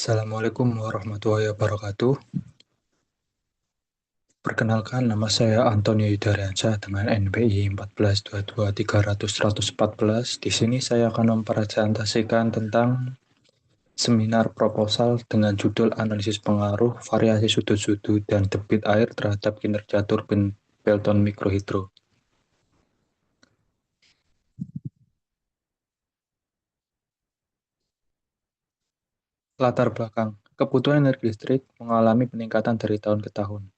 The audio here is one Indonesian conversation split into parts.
Assalamualaikum warahmatullahi wabarakatuh. Perkenalkan, nama saya Antonio Yudariansyah dengan NPI 14223114. Di sini saya akan mempresentasikan tentang seminar proposal dengan judul Analisis Pengaruh Variasi Sudut-Sudut dan Debit Air terhadap Kinerja Turbin Pelton Mikrohidro. Latar belakang, kebutuhan energi listrik mengalami peningkatan dari tahun ke tahun.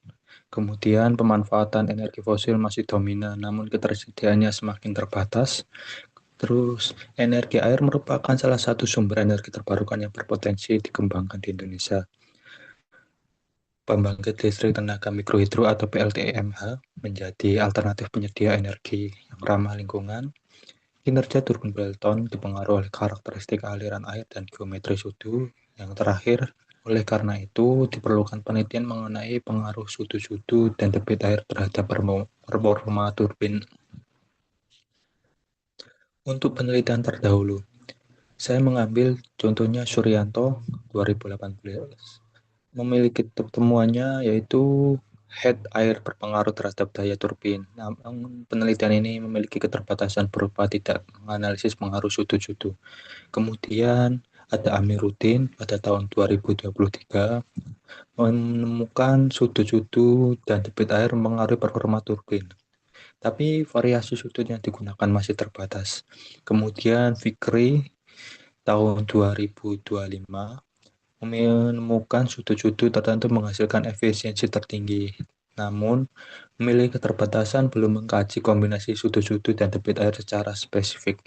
Kemudian pemanfaatan energi fosil masih dominan, namun ketersediaannya semakin terbatas. Terus, energi air merupakan salah satu sumber energi terbarukan yang berpotensi dikembangkan di Indonesia. Pembangkit listrik tenaga mikrohidro atau PLTMH menjadi alternatif penyedia energi yang ramah lingkungan. Kinerja turbin Pelton dipengaruhi oleh karakteristik aliran air dan geometri sudu. Yang terakhir, oleh karena itu diperlukan penelitian mengenai pengaruh sudu-sudu dan debit air terhadap performa turbin. Untuk penelitian terdahulu, saya mengambil contohnya Suryanto 2018. Memiliki temuannya yaitu head air berpengaruh terhadap daya turbin. Namun penelitian ini memiliki keterbatasan berupa tidak menganalisis pengaruh sudu-sudu. Kemudian ada Amiruddin pada tahun 2023 menemukan sudu-sudu dan debit air mempengaruhi performa turbin. Tapi variasi sudut yang digunakan masih terbatas. Kemudian Fikri tahun 2025 menemukan sudut-sudut tertentu menghasilkan efisiensi tertinggi. Namun, memiliki keterbatasan belum mengkaji kombinasi sudut-sudut dan debit air secara spesifik.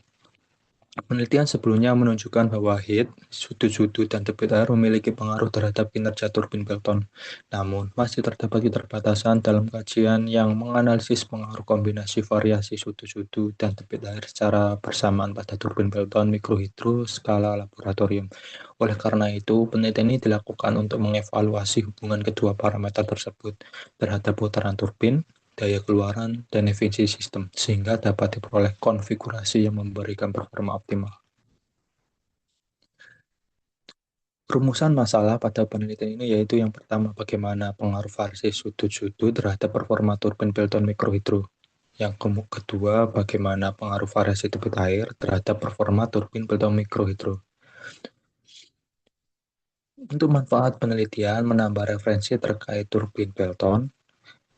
Penelitian sebelumnya menunjukkan bahwa heat, sudut-sudut, dan debit air memiliki pengaruh terhadap kinerja turbin Pelton. Namun, masih terdapat keterbatasan dalam kajian yang menganalisis pengaruh kombinasi variasi sudut-sudut dan debit air secara bersamaan pada turbin Pelton mikrohidro skala laboratorium. Oleh karena itu, penelitian ini dilakukan untuk mengevaluasi hubungan kedua parameter tersebut terhadap putaran turbin, daya keluaran, dan efisiensi sistem, sehingga dapat diperoleh konfigurasi yang memberikan performa optimal. Rumusan masalah pada penelitian ini yaitu yang pertama, bagaimana pengaruh variasi sudut-sudut terhadap performa turbin Pelton mikrohidro. Yang kedua, bagaimana pengaruh variasi debit air terhadap performa turbin Pelton mikrohidro. Untuk manfaat penelitian, menambah referensi terkait turbin Pelton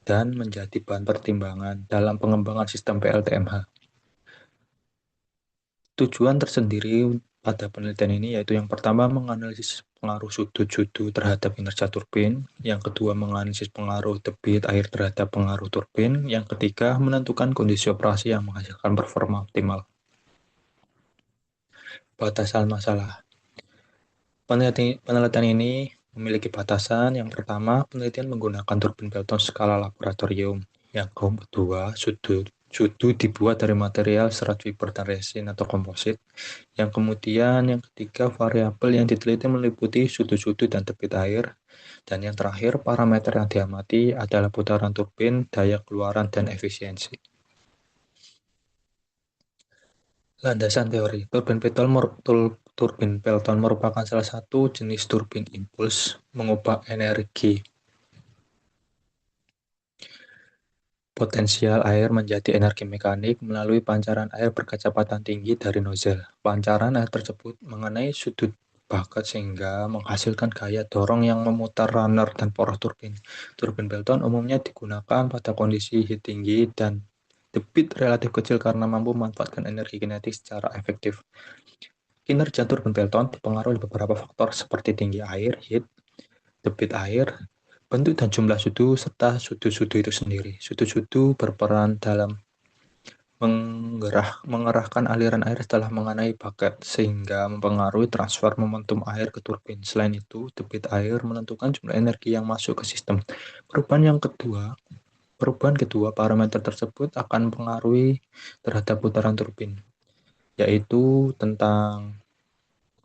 dan menjadi bahan pertimbangan dalam pengembangan sistem PLTMH. Tujuan tersendiri pada penelitian ini yaitu yang pertama menganalisis pengaruh sudut-sudut terhadap kinerja turbin, yang kedua menganalisis pengaruh debit air terhadap pengaruh turbin, yang ketiga menentukan kondisi operasi yang menghasilkan performa optimal. Batasan masalah. Penelitian ini memiliki batasan. Yang pertama, penelitian menggunakan turbin Pelton skala laboratorium. Yang kedua, sudut dibuat dari material serat fiber dan resin atau komposit. Yang kemudian, yang ketiga, variabel yang diteliti meliputi sudut-sudut dan debit air. Dan yang terakhir, parameter yang diamati adalah putaran turbin, daya keluaran, dan efisiensi. Landasan teori, turbin Pelton merupakan salah satu jenis turbin impuls mengubah energi potensial air menjadi energi mekanik melalui pancaran air berkecepatan tinggi dari nozzle. Pancaran air tersebut mengenai sudut bakat sehingga menghasilkan gaya dorong yang memutar runner dan poros turbin. Turbin Pelton umumnya digunakan pada kondisi heat tinggi dan debit relatif kecil karena mampu memanfaatkan energi kinetik secara efektif. Kinerja turbin Pelton dipengaruhi beberapa faktor seperti tinggi air, heat, debit air, bentuk dan jumlah sudu, serta sudu-sudu itu sendiri. Sudu-sudu berperan dalam mengerahkan aliran air setelah mengenai baket, sehingga mempengaruhi transfer momentum air ke turbin. Selain itu, debit air menentukan jumlah energi yang masuk ke sistem. Perubahan kedua parameter tersebut akan mempengaruhi terhadap putaran turbin, yaitu tentang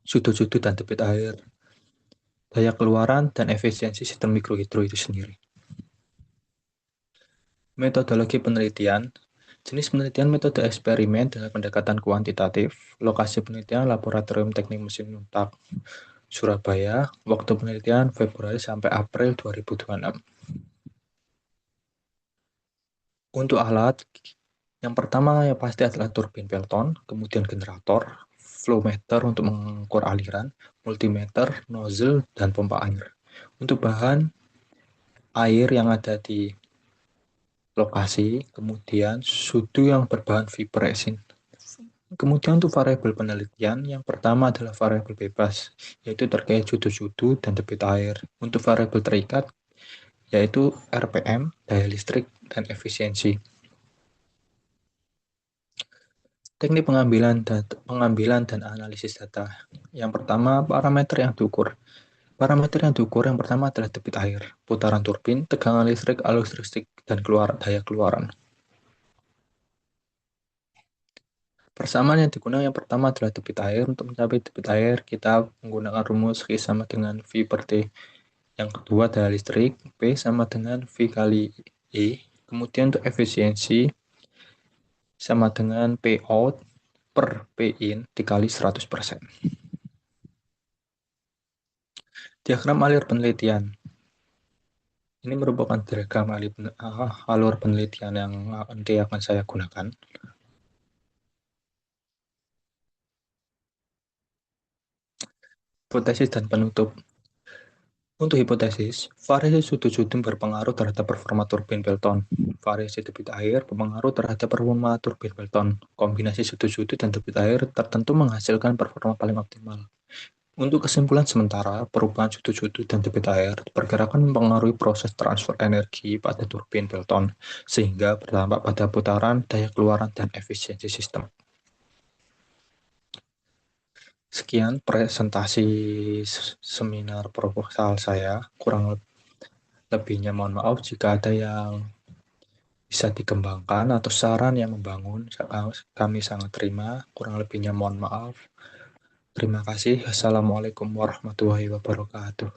sudut-sudut dan debit air, daya keluaran, dan efisiensi sistem mikrohidro itu sendiri. Metodologi penelitian. Jenis penelitian metode eksperimen dengan pendekatan kuantitatif. Lokasi penelitian laboratorium teknik mesin otak Surabaya, waktu penelitian Februari sampai April 2026. Untuk alat, yang pertama yang pasti adalah turbin Pelton, kemudian generator, flow meter untuk mengukur aliran, multimeter, nozzle, dan pompa air. Untuk bahan, air yang ada di lokasi, kemudian sudu yang berbahan fiber resin. Kemudian untuk variabel penelitian, yang pertama adalah variabel bebas, yaitu terkait sudu-sudu dan debit air. Untuk variabel terikat, yaitu RPM, daya listrik, dan efisiensi. Teknik pengambilan dan analisis data. Yang pertama, parameter yang diukur. Parameter yang diukur yang pertama adalah debit air, putaran turbin, tegangan listrik, arus listrik, dan daya keluaran. Persamaan yang digunakan yang pertama adalah debit air. Untuk mencapai debit air, kita menggunakan rumus Q sama dengan V per T. Yang kedua adalah listrik, P sama dengan V kali E. Kemudian untuk efisiensi, sama dengan P out per P in dikali 100%. Diagram alir penelitian. Ini merupakan diagram alur penelitian yang nanti akan saya gunakan. Hipotesis dan penutup. Untuk hipotesis, variasi sudu-sudu berpengaruh terhadap performa turbin Pelton. Variasi debit air berpengaruh terhadap performa turbin Pelton. Kombinasi sudu-sudu dan debit air tertentu menghasilkan performa paling optimal. Untuk kesimpulan sementara, perubahan sudu-sudu dan debit air diperkirakan mempengaruhi proses transfer energi pada turbin Pelton, sehingga berdampak pada putaran, daya keluaran, dan efisiensi sistem. Sekian presentasi seminar proposal saya. Kurang lebihnya mohon maaf jika ada yang bisa dikembangkan atau saran yang membangun. Kami sangat terima. Kurang lebihnya mohon maaf. Terima kasih. Assalamualaikum warahmatullahi wabarakatuh.